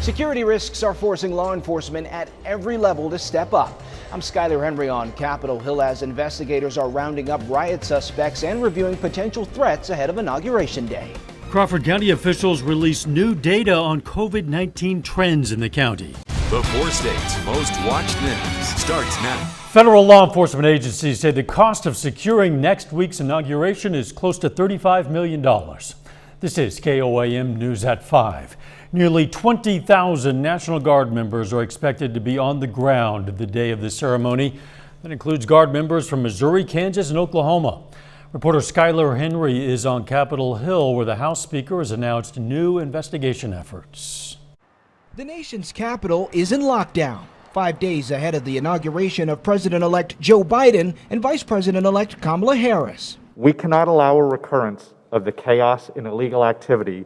Security risks are forcing law enforcement at every level to step up. I'm Skyler Henry on Capitol Hill as investigators are rounding up riot suspects and reviewing potential threats ahead of Inauguration Day. Crawford County officials released new data on COVID-19 trends in the county. The 4 states' most watched news starts now. Federal law enforcement agencies say the cost of securing next week's inauguration is close to $35 million. This is KOAM News at 5. Nearly 20,000 National Guard members are expected to be on the ground the day of the ceremony. That includes Guard members from Missouri, Kansas, and Oklahoma. Reporter Skyler Henry is on Capitol Hill, where the House Speaker has announced new investigation efforts. The nation's capital is in lockdown, 5 days ahead of the inauguration of President-elect Joe Biden and Vice President-elect Kamala Harris. We cannot allow a recurrence of the chaos and illegal activity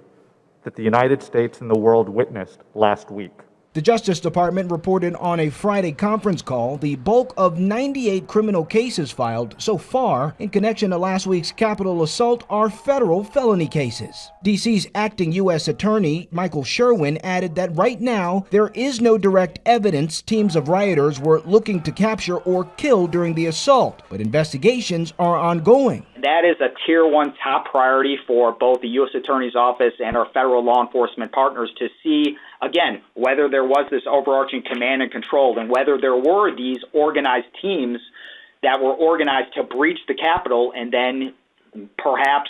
that the United States and the world witnessed last week. The Justice Department reported on a Friday conference call the bulk of 98 criminal cases filed so far in connection to last week's Capitol assault are federal felony cases. D.C.'s acting U.S. Attorney Michael Sherwin added that right now there is no direct evidence teams of rioters were looking to capture or kill during the assault, but investigations are ongoing. That is a Tier 1 top priority for both the U.S. Attorney's Office and our federal law enforcement partners to see, again, whether there was this overarching command and control and whether there were these organized teams that were organized to breach the Capitol and then perhaps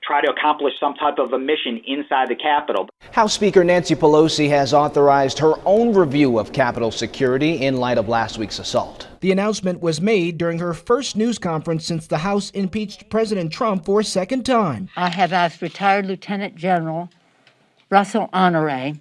try to accomplish some type of a mission inside the Capitol. House Speaker Nancy Pelosi has authorized her own review of Capitol security in light of last week's assault. The announcement was made during her first news conference since the House impeached President Trump for a second time. I have asked retired Lieutenant General Russell Honore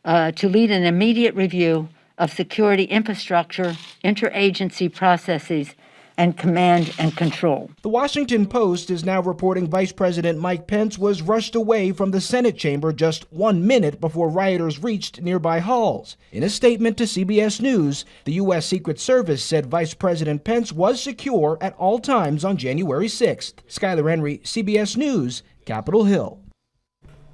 to lead an immediate review of security infrastructure, interagency processes, and command and control. The Washington Post is now reporting Vice President Mike Pence was rushed away from the Senate chamber just 1 minute before rioters reached nearby halls. In a statement to CBS News, the U.S. Secret Service said Vice President Pence was secure at all times on January 6th. Skyler Henry, CBS News, Capitol Hill.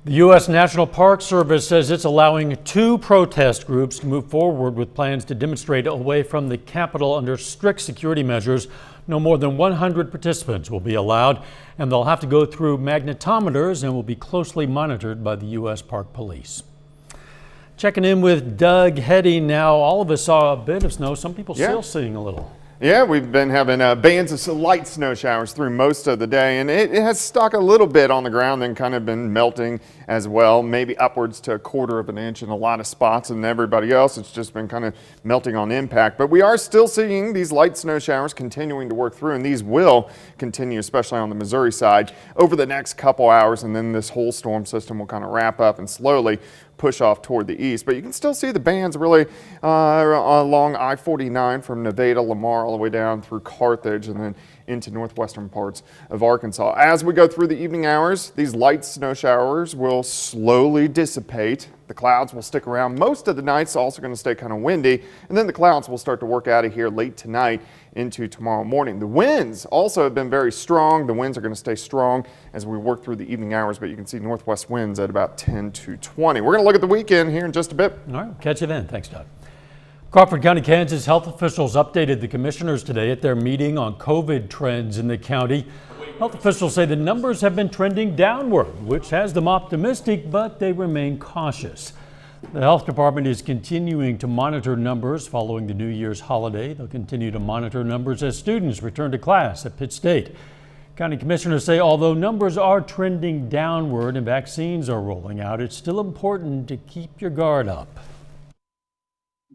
The U.S. National Park Service says it's allowing 2 protest groups to move forward with plans to demonstrate away from the Capitol under strict security measures. No more than 100 participants will be allowed, and they'll have to go through magnetometers and will be closely monitored by the U.S. Park Police. Checking in with Doug Heddy now. All of us saw a bit of snow. Some people still seeing a little. Yeah, we've been having bands of light snow showers through most of the day, and it has stuck a little bit on the ground and kind of been melting as well, maybe upwards to 1/4 of an inch in a lot of spots, and everybody else it's just been kind of melting on impact. But we are still seeing these light snow showers continuing to work through, and these will continue, especially on the Missouri side, over the next couple hours, and then this whole storm system will kind of wrap up and slowly push off toward the east. But you can still see the bands really along I-49 from Nevada, Lamar, all the way down through Carthage and then into northwestern parts of Arkansas. As we go through the evening hours, these light snow showers will slowly dissipate. The clouds will stick around most of the night. It's also going to stay kind of windy, and then the clouds will start to work out of here late tonight into tomorrow morning. The winds also have been very strong. The winds are going to stay strong as we work through the evening hours, but you can see northwest winds at about 10 to 20. We're going to look at the weekend here in just a bit. All right, catch you then. Thanks, Doug. Crawford County, Kansas health officials updated the commissioners today at their meeting on COVID trends in the county. Health officials say the numbers have been trending downward, which has them optimistic, but they remain cautious. The health department is continuing to monitor numbers following the New Year's holiday. They'll continue to monitor numbers as students return to class at Pitt State. County commissioners say although numbers are trending downward and vaccines are rolling out, it's still important to keep your guard up.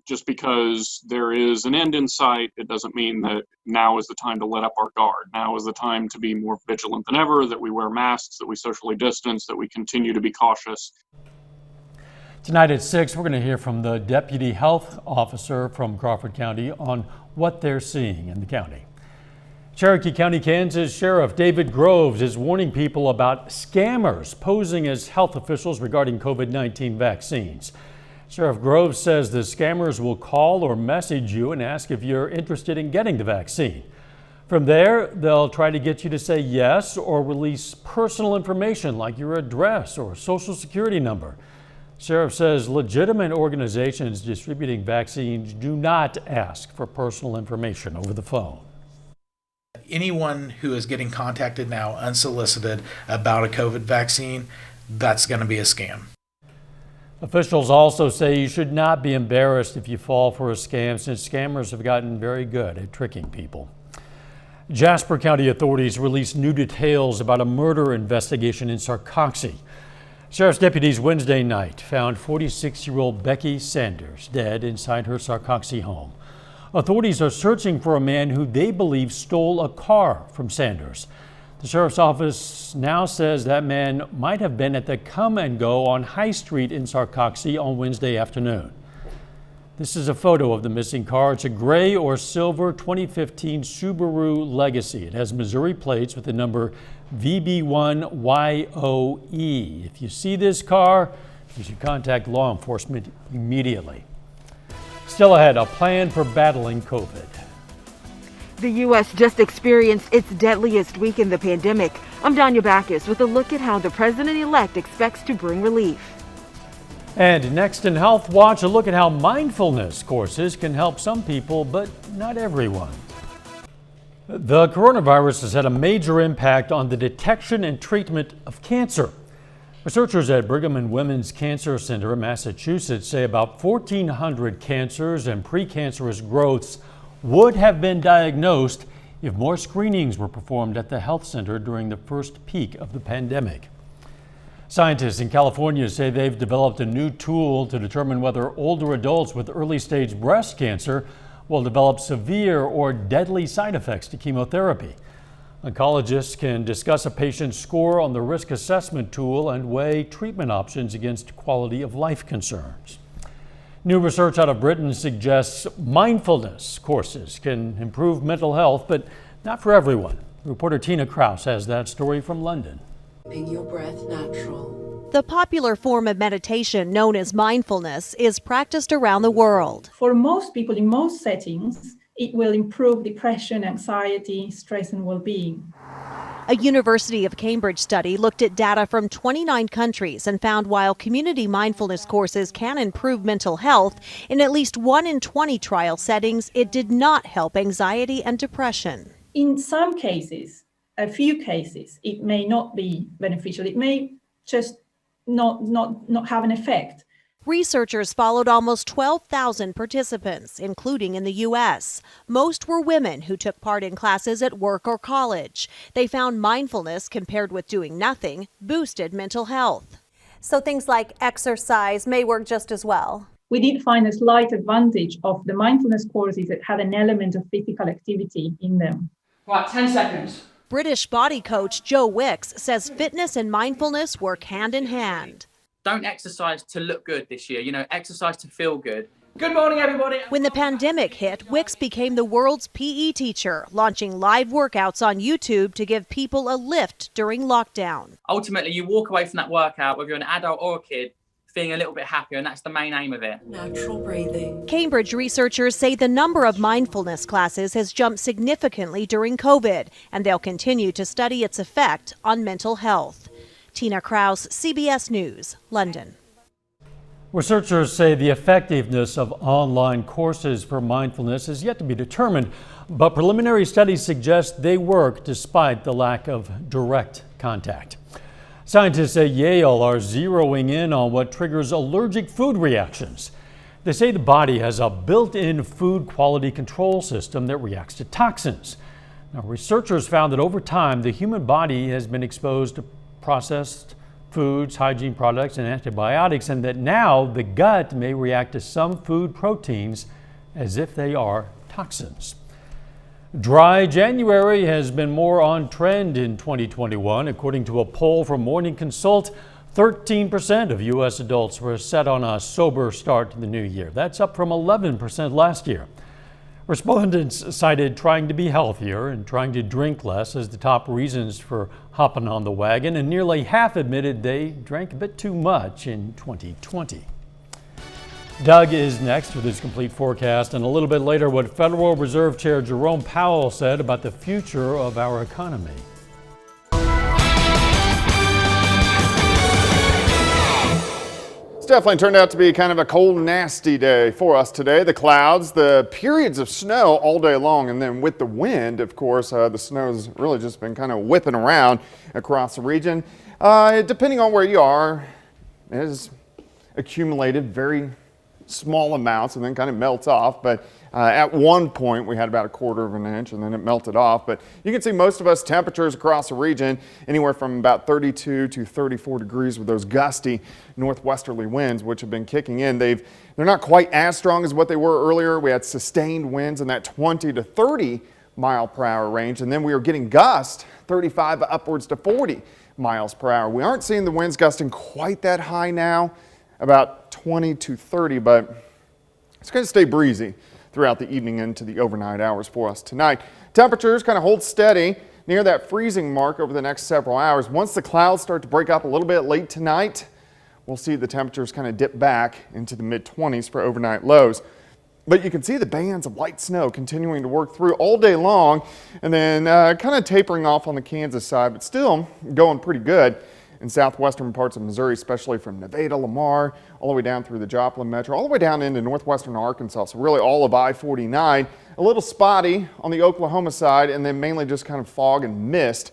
Just because there is an end in sight, it doesn't mean that now is the time to let up our guard. Now is the time to be more vigilant than ever, that we wear masks, that we socially distance, that we continue to be cautious. Tonight at 6, we're going to hear from the deputy health officer from Crawford County on what they're seeing in the county. Cherokee County, Kansas Sheriff David Groves is warning people about scammers posing as health officials regarding COVID-19 vaccines. Sheriff Groves says the scammers will call or message you and ask if you're interested in getting the vaccine. From there, they'll try to get you to say yes or release personal information like your address or social security number. Sheriff says legitimate organizations distributing vaccines do not ask for personal information over the phone. Anyone who is getting contacted now unsolicited about a COVID vaccine, that's going to be a scam. Officials also say you should not be embarrassed if you fall for a scam, since scammers have gotten very good at tricking people. Jasper County authorities released new details about a murder investigation in Sarkoxy. Sheriff's deputies Wednesday night found 46-year-old Becky Sanders dead inside her Sarkoxy home. Authorities are searching for a man who they believe stole a car from Sanders. The sheriff's office now says that man might have been at the Come and Go on High Street in Sarkoxy on Wednesday afternoon. This is a photo of the missing car. It's a gray or silver 2015 Subaru Legacy. It has Missouri plates with the number VB1YOE. If you see this car, you should contact law enforcement immediately. Still ahead, a plan for battling COVID. The U.S. just experienced its deadliest week in the pandemic. I'm Danya Backus with a look at how the president-elect expects to bring relief. And next in Health Watch, a look at how mindfulness courses can help some people, but not everyone. The coronavirus has had a major impact on the detection and treatment of cancer. Researchers at Brigham and Women's Cancer Center in Massachusetts say about 1,400 cancers and precancerous growths would have been diagnosed if more screenings were performed at the health center during the first peak of the pandemic. Scientists in California say they've developed a new tool to determine whether older adults with early-stage breast cancer will develop severe or deadly side effects to chemotherapy. Oncologists can discuss a patient's score on the risk assessment tool and weigh treatment options against quality of life concerns. New research out of Britain suggests mindfulness courses can improve mental health, but not for everyone. Reporter Tina Kraus has that story from London. Make your breath natural. The popular form of meditation known as mindfulness is practiced around the world. For most people in most settings, it will improve depression, anxiety, stress, and well-being. A University of Cambridge study looked at data from 29 countries and found while community mindfulness courses can improve mental health, in at least 1 in 20 trial settings, it did not help anxiety and depression. In some cases, a few cases, it may not be beneficial. It may just not have an effect. Researchers followed almost 12,000 participants, including in the U.S. Most were women who took part in classes at work or college. They found mindfulness, compared with doing nothing, boosted mental health. So things like exercise may work just as well. We did find a slight advantage of the mindfulness courses that had an element of physical activity in them. Right, 10 seconds. British body coach Joe Wicks says fitness and mindfulness work hand in hand. Don't exercise to look good this year, exercise to feel good. Good morning, everybody. When the pandemic hit, Wicks became the world's PE teacher, launching live workouts on YouTube to give people a lift during lockdown. Ultimately, you walk away from that workout, whether you're an adult or a kid, feeling a little bit happier, and that's the main aim of it. Natural breathing. Cambridge researchers say the number of mindfulness classes has jumped significantly during COVID, and they'll continue to study its effect on mental health. Tina Kraus, CBS News, London. Researchers say the effectiveness of online courses for mindfulness is yet to be determined, but preliminary studies suggest they work despite the lack of direct contact. Scientists at Yale are zeroing in on what triggers allergic food reactions. They say the body has a built-in food quality control system that reacts to toxins. Now, researchers found that over time, the human body has been exposed to processed foods, hygiene products, and antibiotics, and that now the gut may react to some food proteins as if they are toxins. Dry January has been more on trend in 2021. According to a poll from Morning Consult, 13% of U.S. adults were set on a sober start to the new year. That's up from 11% last year. Respondents cited trying to be healthier and trying to drink less as the top reasons for hopping on the wagon, and nearly half admitted they drank a bit too much in 2020. Doug is next with his complete forecast, and a little bit later what Federal Reserve Chair Jerome Powell said about the future of our economy. definitely turned out to be kind of a cold, nasty day for us today. The clouds, the periods of snow all day long, and then with the wind, of course, the snow's really just been kind of whipping around across the region. Depending on where you are, it has accumulated very small amounts and then kind of melts off. But at one point we had about 1/4 of an inch and then it melted off. But you can see most of us temperatures across the region anywhere from about 32 to 34 degrees with those gusty northwesterly winds which have been kicking in. They're not quite as strong as what they were earlier. We had sustained winds in that 20 to 30 mile per hour range, and then we were getting gusts 35 upwards to 40 miles per hour. We aren't seeing the winds gusting quite that high now, about 20 to 30, but it's going to stay breezy throughout the evening into the overnight hours for us tonight. Temperatures kind of hold steady near that freezing mark over the next several hours. Once the clouds start to break up a little bit late tonight, we'll see the temperatures kind of dip back into the mid-20s for overnight lows. But you can see the bands of light snow continuing to work through all day long and then kind of tapering off on the Kansas side, but still going pretty good in southwestern parts of Missouri, especially from Nevada, Lamar, all the way down through the Joplin Metro, all the way down into northwestern Arkansas. So really all of I-49, a little spotty on the Oklahoma side, and then mainly just kind of fog and mist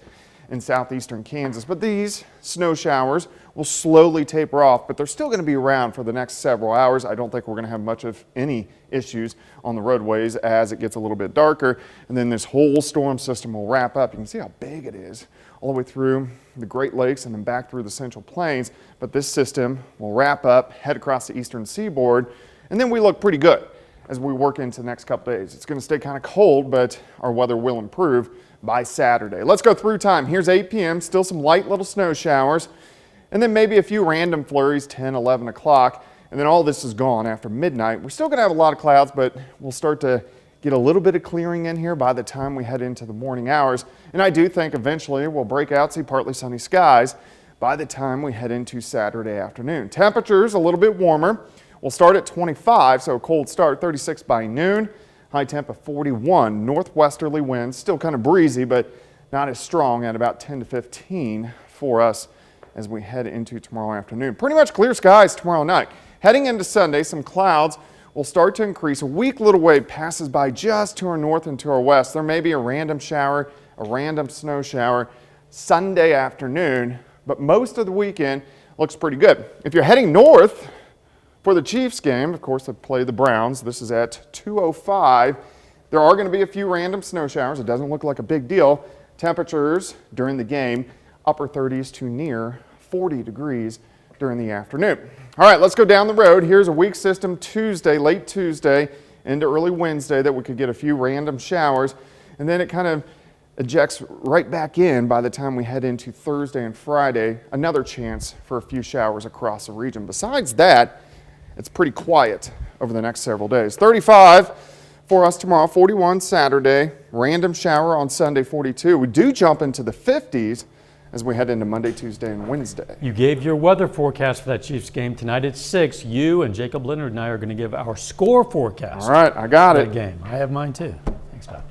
in southeastern Kansas. But these snow showers will slowly taper off, but they're still going to be around for the next several hours. I don't think we're going to have much of any issues on the roadways as it gets a little bit darker. And then this whole storm system will wrap up. You can see how big it is all the way through the Great Lakes and then back through the Central Plains. But this system will wrap up, head across the eastern seaboard, and then we look pretty good as we work into the next couple days. It's going to stay kind of cold, but our weather will improve by Saturday. Let's go through time. Here's 8 p.m., still some light little snow showers, and then maybe a few random flurries 10, 11 o'clock, and then all this is gone after midnight. We're still going to have a lot of clouds, but we'll start to get a little bit of clearing in here by the time we head into the morning hours. And I do think eventually we'll break out, see partly sunny skies by the time we head into Saturday afternoon. Temperatures a little bit warmer. We'll start at 25, so a cold start, 36 by noon. High temp of 41, northwesterly winds, still kind of breezy, but not as strong at about 10 to 15 for us as we head into tomorrow afternoon. Pretty much clear skies tomorrow night. Heading into Sunday, some clouds will start to increase. A weak little wave passes by just to our north and to our west. There may be a random shower, a random snow shower Sunday afternoon, but most of the weekend looks pretty good. If you're heading north for the Chiefs game, of course, they play the Browns. This is at 2:05. There are going to be a few random snow showers. It doesn't look like a big deal. Temperatures during the game, upper 30s to near 40 degrees during the afternoon. All right, let's go down the road. Here's a weak system Tuesday, late Tuesday into early Wednesday that we could get a few random showers, and then it kind of ejects right back in by the time we head into Thursday and Friday. Another chance for a few showers across the region. Besides that, it's pretty quiet over the next several days. 35 for us tomorrow, 41 Saturday, random shower on Sunday, 42. We do jump into the 50s as we head into Monday, Tuesday, and Wednesday. You gave your weather forecast for that Chiefs game tonight at 6. You and Jacob Leonard and I are going to give our score forecast. All right, I got it. Game. I have mine too. Thanks, Bob.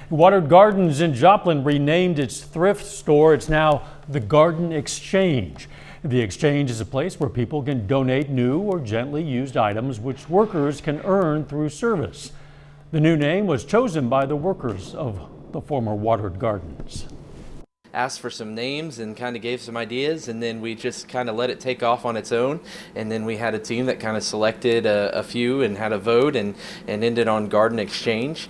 Watered Gardens in Joplin renamed its thrift store. It's now the Garden Exchange. The Exchange is a place where people can donate new or gently used items which workers can earn through service. The new name was chosen by the workers of the former Watered Gardens. Asked for some names and kind of gave some ideas, and then we just kind of let it take off on its own. And then we had a team that kind of selected a few and had a vote and ended on Garden Exchange.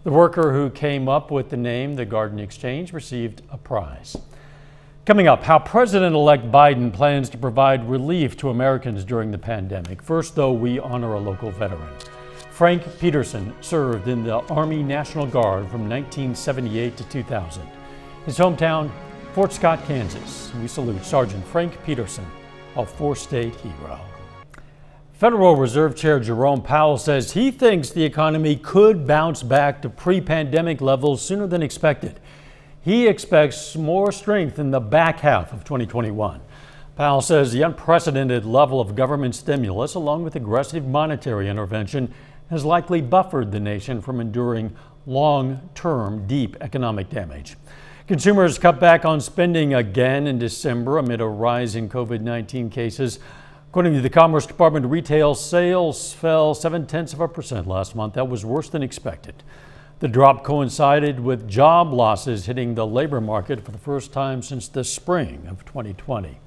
The worker who came up with the name, the Garden Exchange, received a prize. Coming up, how President-elect Biden plans to provide relief to Americans during the pandemic. First, though, we honor a local veteran. Frank Peterson served in the Army National Guard from 1978 to 2000. His hometown, Fort Scott, Kansas. We salute Sergeant Frank Peterson, a four-state hero. Federal Reserve Chair Jerome Powell says he thinks the economy could bounce back to pre-pandemic levels sooner than expected. He expects more strength in the back half of 2021. Powell says the unprecedented level of government stimulus, along with aggressive monetary intervention, has likely buffered the nation from enduring long-term deep economic damage. Consumers cut back on spending again in December amid a rise in COVID-19 cases. According to the Commerce Department, retail sales fell 0.7% last month. That was worse than expected. The drop coincided with job losses hitting the labor market for the first time since the spring of 2020.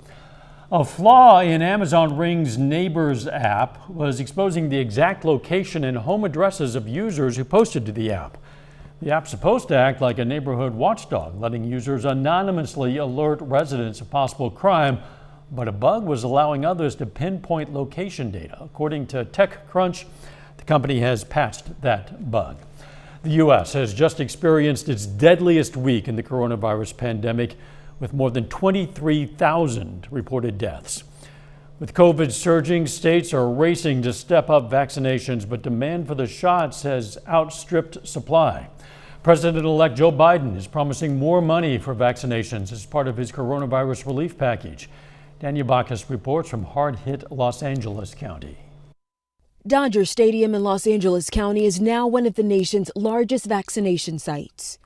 A flaw in Amazon Ring's Neighbors app was exposing the exact location and home addresses of users who posted to the app. The app's supposed to act like a neighborhood watchdog, letting users anonymously alert residents of possible crime, but a bug was allowing others to pinpoint location data. According to TechCrunch, the company has patched that bug. The U.S. has just experienced its deadliest week in the coronavirus pandemic, with more than 23,000 reported deaths. With COVID surging, states are racing to step up vaccinations, but demand for the shots has outstripped supply. President-elect Joe Biden is promising more money for vaccinations as part of his coronavirus relief package. Daniel Bacchus reports from hard-hit Los Angeles County. Dodger Stadium in Los Angeles County is now one of the nation's largest vaccination sites.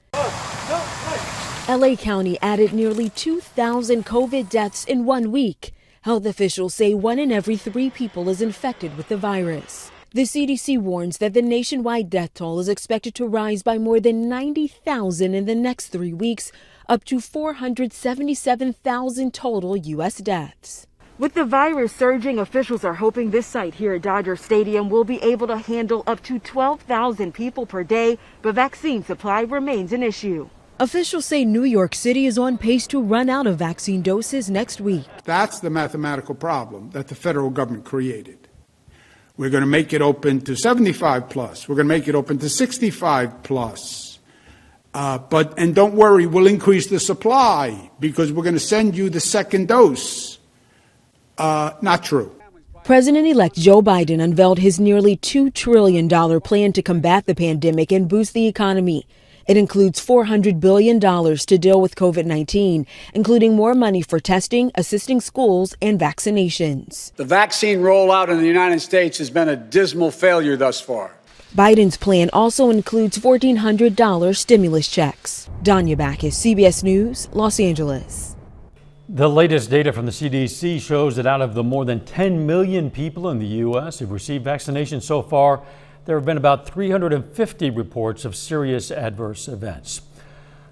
LA County added nearly 2,000 COVID deaths in 1 week. Health officials say 1 in every 3 people is infected with the virus. The CDC warns that the nationwide death toll is expected to rise by more than 90,000 in the next 3 weeks, up to 477,000 total U.S. deaths. With the virus surging, officials are hoping this site here at Dodger Stadium will be able to handle up to 12,000 people per day, but vaccine supply remains an issue. Officials say New York City is on pace to run out of vaccine doses next week. That's the mathematical problem that the federal government created. We're going to make it open to 75 plus. We're going to make it open to 65 plus. And don't worry, we'll increase the supply because we're going to send you the second dose. Not true. President-elect Joe Biden unveiled his nearly $2 trillion plan to combat the pandemic and boost the economy. It includes $400 billion to deal with COVID-19, including more money for testing, assisting schools, and vaccinations. The vaccine rollout in the United States has been a dismal failure thus far. Biden's plan also includes $1,400 stimulus checks. Danya Bacchus, CBS News, Los Angeles. The latest data from the CDC shows that out of the more than 10 million people in the U.S. who've received vaccination so far, there have been about 350 reports of serious adverse events.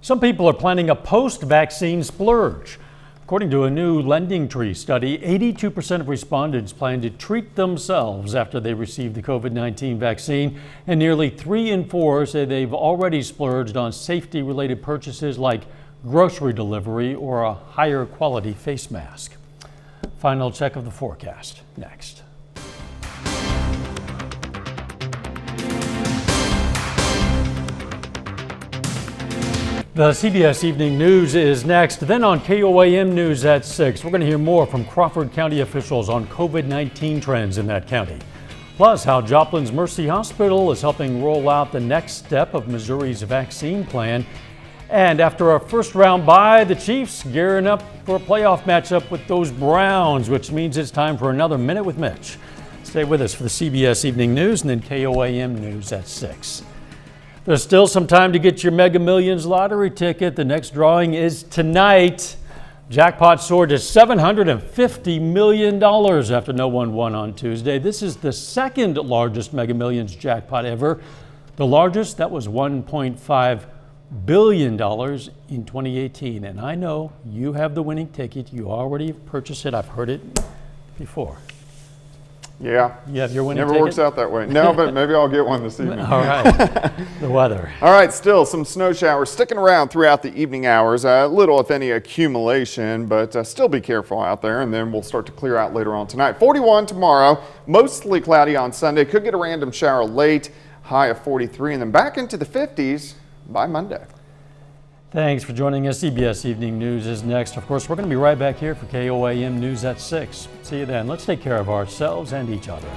Some people are planning a post-vaccine splurge. According to a new LendingTree study, 82% of respondents plan to treat themselves after they receive the COVID-19 vaccine, and nearly 3 in 4 say they've already splurged on safety-related purchases like grocery delivery or a higher quality face mask. Final check of the forecast next. The CBS Evening News is next. Then on KOAM News at 6, we're going to hear more from Crawford County officials on COVID-19 trends in that county. Plus, how Joplin's Mercy Hospital is helping roll out the next step of Missouri's vaccine plan. And after our first round bye, the Chiefs gearing up for a playoff matchup with those Browns, which means it's time for another Minute with Mitch. Stay with us for the CBS Evening News and then KOAM News at 6. There's still some time to get your Mega Millions lottery ticket. The next drawing is tonight. Jackpot soared to $750 million after no one won on Tuesday. This is the second largest Mega Millions jackpot ever. The largest, that was $1.5 billion in 2018. And I know you have the winning ticket. You already purchased it. I've heard it before. Yeah. You have your winning Never ticket? works out that way. No, but maybe I'll get one this evening. All right. The weather. All right, still some snow showers sticking around throughout the evening hours. Little, if any, accumulation, but still be careful out there. And then we'll start to clear out later on tonight. 41 tomorrow, mostly cloudy on Sunday. Could get a random shower late, high of 43, and then back into the 50s by Monday. Thanks for joining us. CBS Evening News is next. Of course, we're going to be right back here for KOAM News at 6. See you then. Let's take care of ourselves and each other.